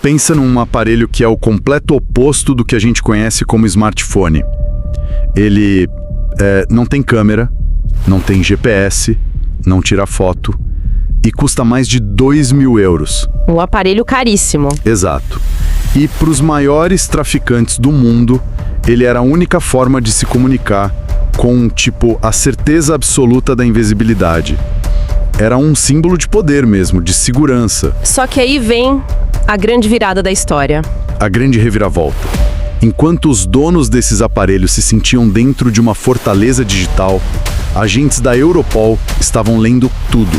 Pensa num aparelho que é o completo oposto do que a gente conhece como smartphone. Ele não tem câmera, não tem GPS, não tira foto e custa mais de 2.000 euros. Um aparelho caríssimo. Exato. E para os maiores traficantes do mundo, ele era a única forma de se comunicar com, a certeza absoluta da invisibilidade. Era um símbolo de poder mesmo, de segurança. Só que aí vem a grande virada da história. A grande reviravolta. Enquanto os donos desses aparelhos se sentiam dentro de uma fortaleza digital, agentes da Europol estavam lendo tudo.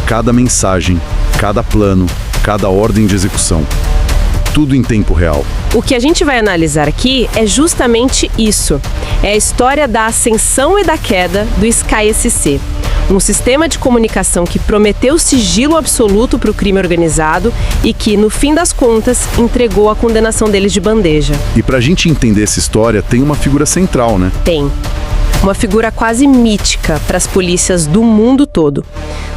Cada mensagem, cada plano, cada ordem de execução. Tudo em tempo real. O que a gente vai analisar aqui é justamente isso. É a história da ascensão e da queda do SkySC. Um sistema de comunicação que prometeu sigilo absoluto para o crime organizado e que, no fim das contas, entregou a condenação deles de bandeja. E para a gente entender essa história, tem uma figura central, né? Tem. Uma figura quase mítica para as polícias do mundo todo.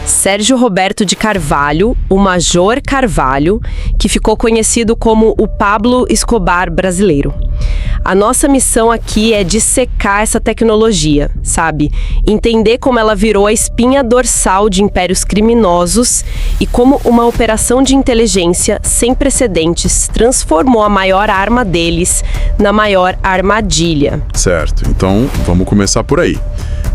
Sérgio Roberto de Carvalho, o Major Carvalho, que ficou conhecido como o Pablo Escobar brasileiro. A nossa missão aqui é dissecar essa tecnologia, sabe? Entender como ela virou a espinha dorsal de impérios criminosos e como uma operação de inteligência sem precedentes transformou a maior arma deles na maior armadilha. Certo, então vamos começar por aí.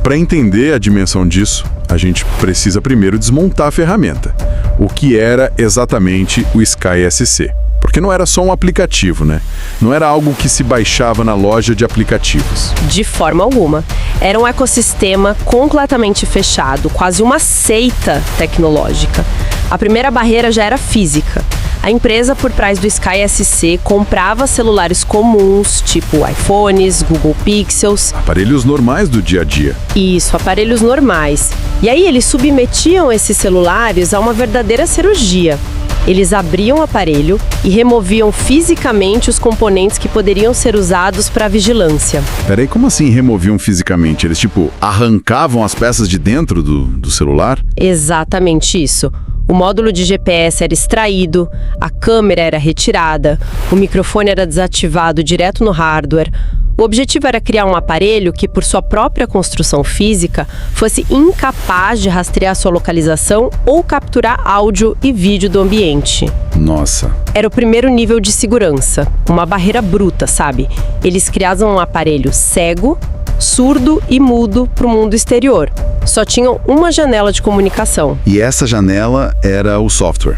Para entender a dimensão disso, a gente precisa primeiro desmontar a ferramenta. O que era exatamente o SkySC? Porque não era só um aplicativo, né? Não era algo que se baixava na loja de aplicativos. De forma alguma. Era um ecossistema completamente fechado, quase uma seita tecnológica. A primeira barreira já era física. A empresa, por trás do SkySC, comprava celulares comuns, tipo iPhones, Google Pixels. Aparelhos normais do dia a dia. Isso, aparelhos normais. E aí eles submetiam esses celulares a uma verdadeira cirurgia. Eles abriam o aparelho e removiam fisicamente os componentes que poderiam ser usados para vigilância. Peraí, como assim removiam fisicamente? Eles, arrancavam as peças de dentro do celular? Exatamente isso. O módulo de GPS era extraído, a câmera era retirada, o microfone era desativado direto no hardware. O objetivo era criar um aparelho que, por sua própria construção física, fosse incapaz de rastrear sua localização ou capturar áudio e vídeo do ambiente. Nossa. Era o primeiro nível de segurança, uma barreira bruta, sabe? Eles criavam um aparelho cego, surdo e mudo para o mundo exterior. Só tinham uma janela de comunicação. E essa janela era o software.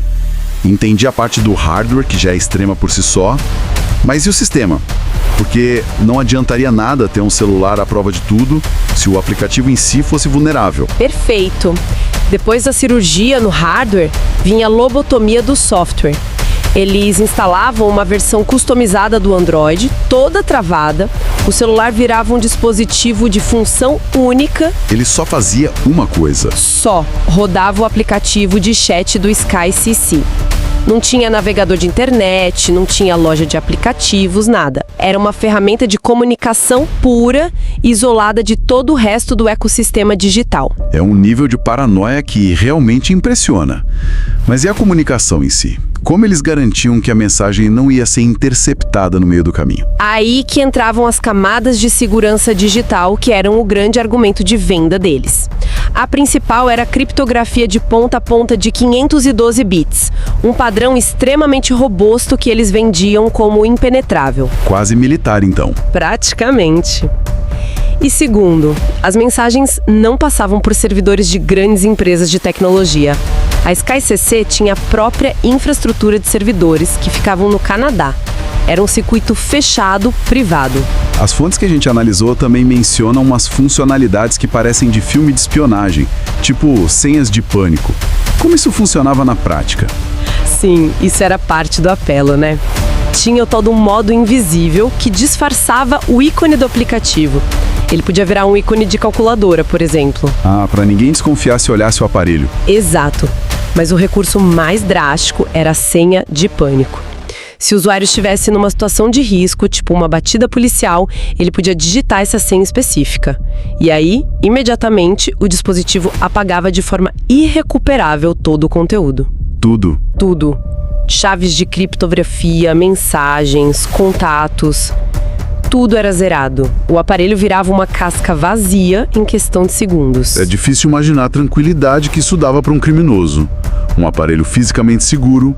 Entendi a parte do hardware, que já é extrema por si só, mas e o sistema? Porque não adiantaria nada ter um celular à prova de tudo se o aplicativo em si fosse vulnerável. Perfeito. Depois da cirurgia no hardware, vinha a lobotomia do software. Eles instalavam uma versão customizada do Android, toda travada. O celular virava um dispositivo de função única. Ele só fazia uma coisa. Só rodava o aplicativo de chat do SkySC. Não tinha navegador de internet, não tinha loja de aplicativos, nada. Era uma ferramenta de comunicação pura, isolada de todo o resto do ecossistema digital. É um nível de paranoia que realmente impressiona. Mas e a comunicação em si? Como eles garantiam que a mensagem não ia ser interceptada no meio do caminho? Aí que entravam as camadas de segurança digital, que eram o grande argumento de venda deles. A principal era a criptografia de ponta a ponta de 512 bits, um padrão extremamente robusto que eles vendiam como impenetrável. Quase militar, então. Praticamente. E segundo, as mensagens não passavam por servidores de grandes empresas de tecnologia. A SkySC tinha a própria infraestrutura de servidores que ficavam no Canadá. Era um circuito fechado, privado. As fontes que a gente analisou também mencionam umas funcionalidades que parecem de filme de espionagem, tipo senhas de pânico. Como isso funcionava na prática? Sim, isso era parte do apelo, né? Tinha o tal do modo invisível que disfarçava o ícone do aplicativo. Ele podia virar um ícone de calculadora, por exemplo. Ah, para ninguém desconfiar se olhasse o aparelho. Exato. Mas o recurso mais drástico era a senha de pânico. Se o usuário estivesse numa situação de risco, tipo uma batida policial, ele podia digitar essa senha específica. E aí, imediatamente, o dispositivo apagava de forma irrecuperável todo o conteúdo. Tudo? Tudo. Chaves de criptografia, mensagens, contatos. Tudo era zerado. O aparelho virava uma casca vazia em questão de segundos. É difícil imaginar a tranquilidade que isso dava para um criminoso. Um aparelho fisicamente seguro,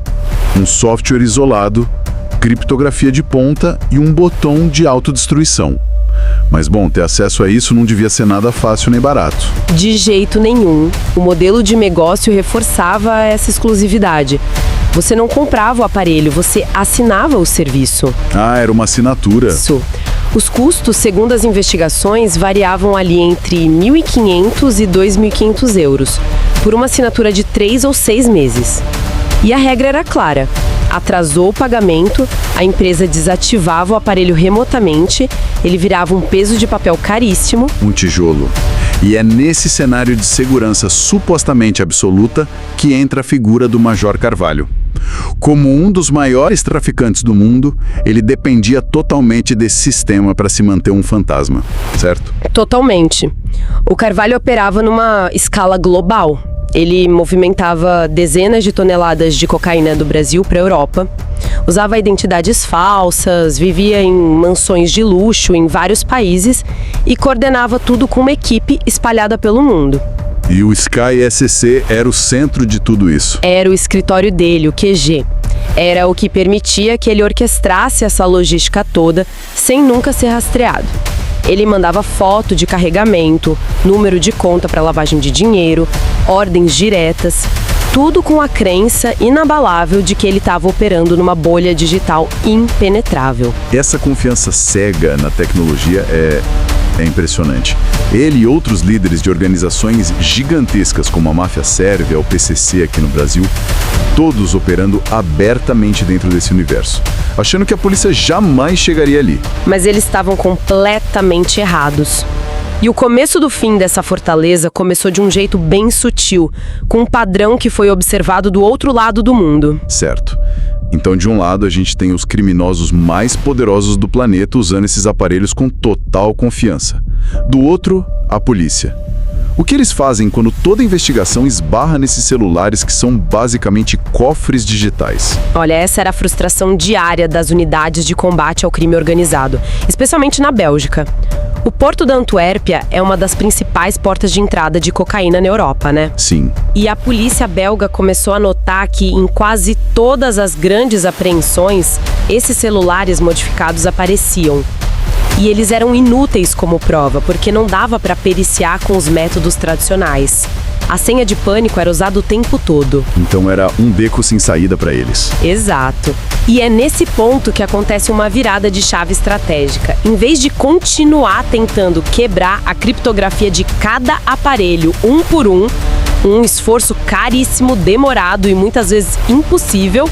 um software isolado, criptografia de ponta e um botão de autodestruição. Mas, bom, ter acesso a isso não devia ser nada fácil nem barato. De jeito nenhum. O modelo de negócio reforçava essa exclusividade. Você não comprava o aparelho, você assinava o serviço. Ah, era uma assinatura. Isso. Os custos, segundo as investigações, variavam ali entre 1.500 e 2.500 euros, por uma assinatura de 3 ou 6 meses. E a regra era clara. Atrasou o pagamento, a empresa desativava o aparelho remotamente, ele virava um peso de papel caríssimo. Um tijolo. E é nesse cenário de segurança supostamente absoluta que entra a figura do Major Carvalho. Como um dos maiores traficantes do mundo, ele dependia totalmente desse sistema para se manter um fantasma, certo? Totalmente. O Carvalho operava numa escala global. Ele movimentava dezenas de toneladas de cocaína do Brasil para a Europa, usava identidades falsas, vivia em mansões de luxo em vários países e coordenava tudo com uma equipe espalhada pelo mundo. E o Sky SC era o centro de tudo isso. Era o escritório dele, o QG. Era o que permitia que ele orquestrasse essa logística toda sem nunca ser rastreado. Ele mandava foto de carregamento, número de conta para lavagem de dinheiro, ordens diretas, tudo com a crença inabalável de que ele estava operando numa bolha digital impenetrável. Essa confiança cega na tecnologia é impressionante. Ele e outros líderes de organizações gigantescas como a máfia sérvia, o PCC aqui no Brasil, todos operando abertamente dentro desse universo, achando que a polícia jamais chegaria ali. Mas eles estavam completamente errados. E o começo do fim dessa fortaleza começou de um jeito bem sutil, com um padrão que foi observado do outro lado do mundo. Certo. Então, de um lado, a gente tem os criminosos mais poderosos do planeta usando esses aparelhos com total confiança. Do outro, a polícia. O que eles fazem quando toda investigação esbarra nesses celulares que são basicamente cofres digitais? Olha, essa era a frustração diária das unidades de combate ao crime organizado, especialmente na Bélgica. O porto da Antuérpia é uma das principais portas de entrada de cocaína na Europa, né? Sim. E a polícia belga começou a notar que em quase todas as grandes apreensões, esses celulares modificados apareciam. E eles eram inúteis como prova, porque não dava para periciar com os métodos tradicionais. A senha de pânico era usada o tempo todo. Então era um beco sem saída para eles. Exato. E é nesse ponto que acontece uma virada de chave estratégica. Em vez de continuar tentando quebrar a criptografia de cada aparelho um por um esforço caríssimo, demorado e muitas vezes impossível,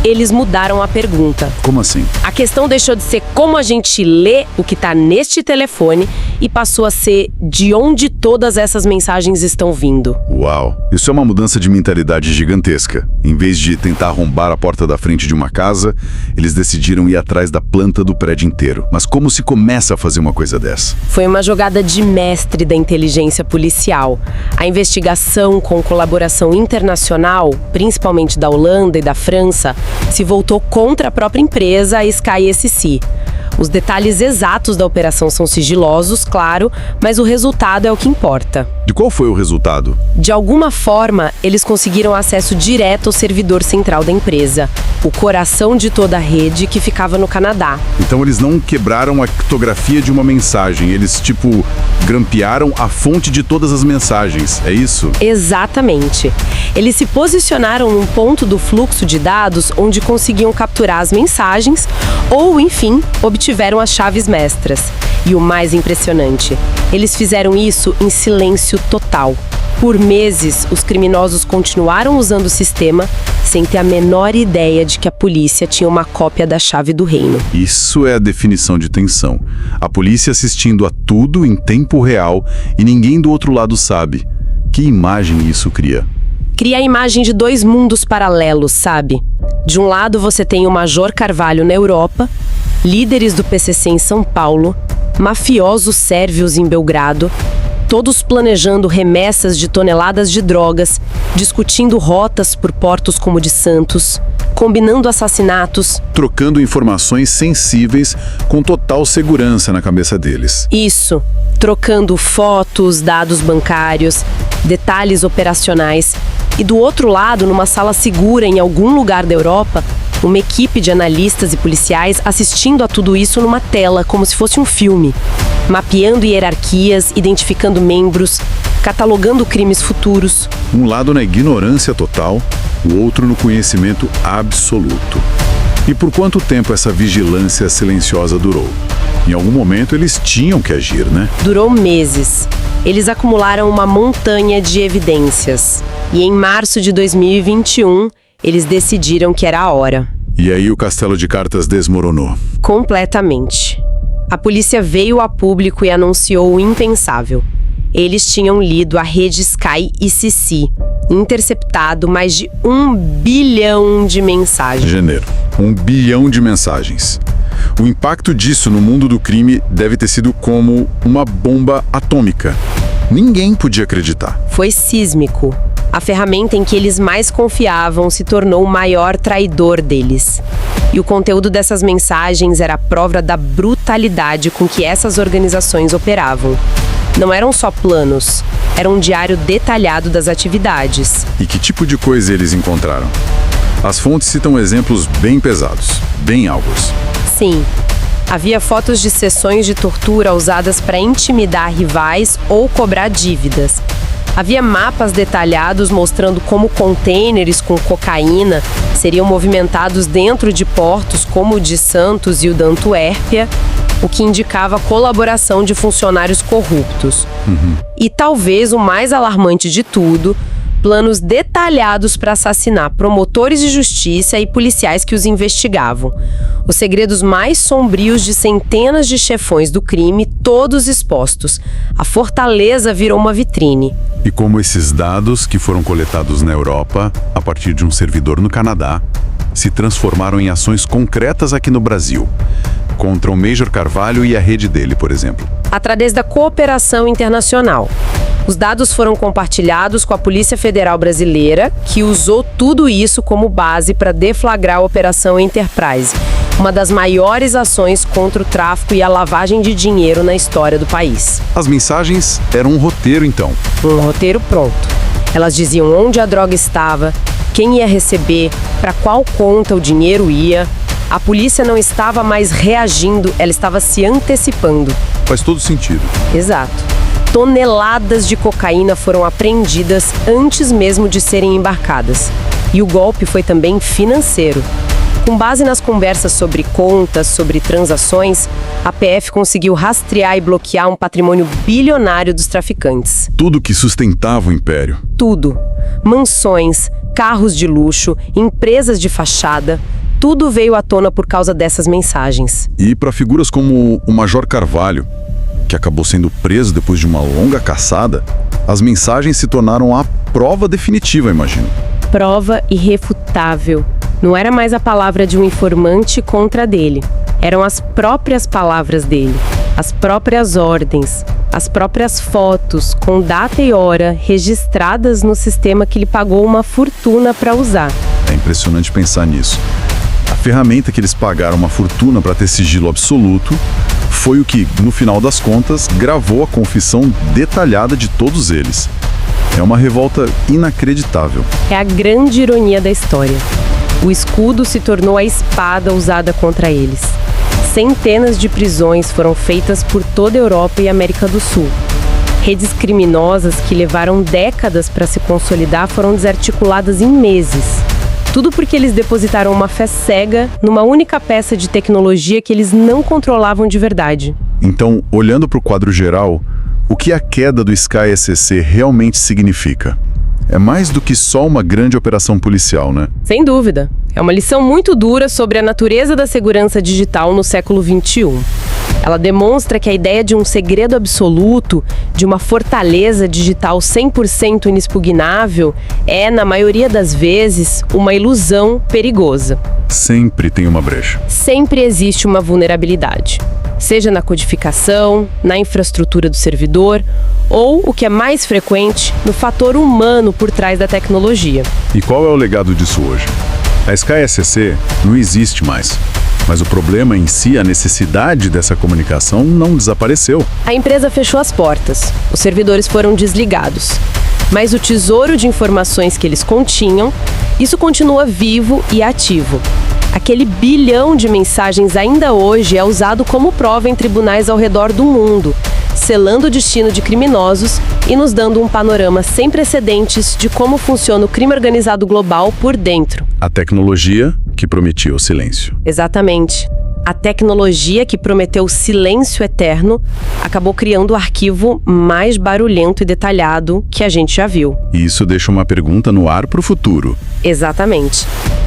eles mudaram a pergunta. Como assim? A questão deixou de ser como a gente lê o que está neste telefone e passou a ser de onde todas essas mensagens estão vindo. Uau! Isso é uma mudança de mentalidade gigantesca. Em vez de tentar arrombar a porta da frente de uma casa, eles decidiram ir atrás da planta do prédio inteiro. Mas como se começa a fazer uma coisa dessa? Foi uma jogada de mestre da inteligência policial. A investigação com colaboração internacional, principalmente da Holanda e da França, se voltou contra a própria empresa, a Sky SC. Os detalhes exatos da operação são sigilosos, claro, mas o resultado é o que importa. De qual foi o resultado? De alguma forma, eles conseguiram acesso direto ao servidor central da empresa, o coração de toda a rede que ficava no Canadá. Então eles não quebraram a criptografia de uma mensagem, eles, grampearam a fonte de todas as mensagens, é isso? Exatamente. Eles se posicionaram num ponto do fluxo de dados onde conseguiam capturar as mensagens ou, enfim, obtiveram as chaves mestras. E o mais impressionante, eles fizeram isso em silêncio total. Por meses, os criminosos continuaram usando o sistema sem ter a menor ideia de que a polícia tinha uma cópia da chave do reino. Isso é a definição de tensão. A polícia assistindo a tudo em tempo real e ninguém do outro lado sabe. Que imagem isso cria? Cria a imagem de dois mundos paralelos, sabe? De um lado você tem o Major Carvalho na Europa, líderes do PCC em São Paulo, mafiosos sérvios em Belgrado, todos planejando remessas de toneladas de drogas, discutindo rotas por portos como o de Santos, combinando assassinatos. Trocando informações sensíveis com total segurança na cabeça deles. Isso, trocando fotos, dados bancários, detalhes operacionais. E do outro lado, numa sala segura em algum lugar da Europa, uma equipe de analistas e policiais assistindo a tudo isso numa tela, como se fosse um filme. Mapeando hierarquias, identificando membros, catalogando crimes futuros. Um lado na ignorância total, o outro no conhecimento absoluto. E por quanto tempo essa vigilância silenciosa durou? Em algum momento eles tinham que agir, né? Durou meses. Eles acumularam uma montanha de evidências. E em março de 2021, eles decidiram que era a hora. E aí o castelo de cartas desmoronou. Completamente. A polícia veio a público e anunciou o impensável. Eles tinham lido a rede Sky ICC, interceptado mais de 1 bilhão de mensagens. Janeiro, 1 bilhão de mensagens. O impacto disso no mundo do crime deve ter sido como uma bomba atômica. Ninguém podia acreditar. Foi sísmico. A ferramenta em que eles mais confiavam se tornou o maior traidor deles. E o conteúdo dessas mensagens era a prova da brutalidade com que essas organizações operavam. Não eram só planos, era um diário detalhado das atividades. E que tipo de coisa eles encontraram? As fontes citam exemplos bem pesados, bem alvos. Sim, havia fotos de sessões de tortura usadas para intimidar rivais ou cobrar dívidas. Havia mapas detalhados mostrando como contêineres com cocaína seriam movimentados dentro de portos como o de Santos e o da Antuérpia, o que indicava a colaboração de funcionários corruptos. E talvez o mais alarmante de tudo, planos detalhados para assassinar promotores de justiça e policiais que os investigavam. Os segredos mais sombrios de centenas de chefões do crime, todos expostos. A fortaleza virou uma vitrine. E como esses dados que foram coletados na Europa, a partir de um servidor no Canadá, se transformaram em ações concretas aqui no Brasil, contra o Major Carvalho e a rede dele, por exemplo. Através da cooperação internacional. Os dados foram compartilhados com a Polícia Federal Brasileira, que usou tudo isso como base para deflagrar a Operação Enterprise, uma das maiores ações contra o tráfico e a lavagem de dinheiro na história do país. As mensagens eram um roteiro, então. Um roteiro pronto. Elas diziam onde a droga estava, quem ia receber, para qual conta o dinheiro ia. A polícia não estava mais reagindo, ela estava se antecipando. Faz todo sentido. Exato. Toneladas de cocaína foram apreendidas antes mesmo de serem embarcadas. E o golpe foi também financeiro. Com base nas conversas sobre contas, sobre transações, a PF conseguiu rastrear e bloquear um patrimônio bilionário dos traficantes. Tudo que sustentava o império. Tudo. Mansões, carros de luxo, empresas de fachada. Tudo veio à tona por causa dessas mensagens. E para figuras como o Major Carvalho, que acabou sendo preso depois de uma longa caçada, as mensagens se tornaram a prova definitiva, imagino. Prova irrefutável. Não era mais a palavra de um informante contra dele. Eram as próprias palavras dele, as próprias ordens, as próprias fotos, com data e hora, registradas no sistema que ele pagou uma fortuna para usar. É impressionante pensar nisso. A ferramenta que eles pagaram uma fortuna para ter sigilo absoluto foi o que, no final das contas, gravou a confissão detalhada de todos eles. É uma revolta inacreditável. É a grande ironia da história. O escudo se tornou a espada usada contra eles. Centenas de prisões foram feitas por toda a Europa e América do Sul. Redes criminosas que levaram décadas para se consolidar foram desarticuladas em meses. Tudo porque eles depositaram uma fé cega numa única peça de tecnologia que eles não controlavam de verdade. Então, olhando para o quadro geral, o que a queda do Sky ICC realmente significa? É mais do que só uma grande operação policial, né? Sem dúvida. É uma lição muito dura sobre a natureza da segurança digital no século XXI. Ela demonstra que a ideia de um segredo absoluto, de uma fortaleza digital 100% inexpugnável, é, na maioria das vezes, uma ilusão perigosa. Sempre tem uma brecha. Sempre existe uma vulnerabilidade. Seja na codificação, na infraestrutura do servidor, ou, o que é mais frequente, no fator humano por trás da tecnologia. E qual é o legado disso hoje? A SkySCC não existe mais. Mas o problema em si, a necessidade dessa comunicação, não desapareceu. A empresa fechou as portas, os servidores foram desligados. Mas o tesouro de informações que eles continham, isso continua vivo e ativo. Aquele bilhão de mensagens ainda hoje é usado como prova em tribunais ao redor do mundo, selando o destino de criminosos e nos dando um panorama sem precedentes de como funciona o crime organizado global por dentro. A tecnologia que prometia o silêncio. Exatamente. A tecnologia que prometeu silêncio eterno acabou criando o arquivo mais barulhento e detalhado que a gente já viu. E isso deixa uma pergunta no ar para o futuro. Exatamente.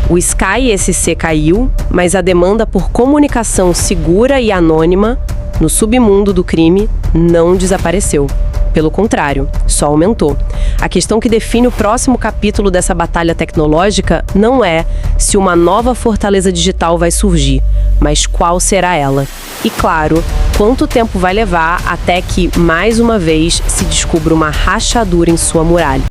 O SkySCC caiu, mas a demanda por comunicação segura e anônima no submundo do crime não desapareceu. Pelo contrário, só aumentou. A questão que define o próximo capítulo dessa batalha tecnológica não é se uma nova fortaleza digital vai surgir, mas qual será ela. E claro, quanto tempo vai levar até que, mais uma vez, se descubra uma rachadura em sua muralha.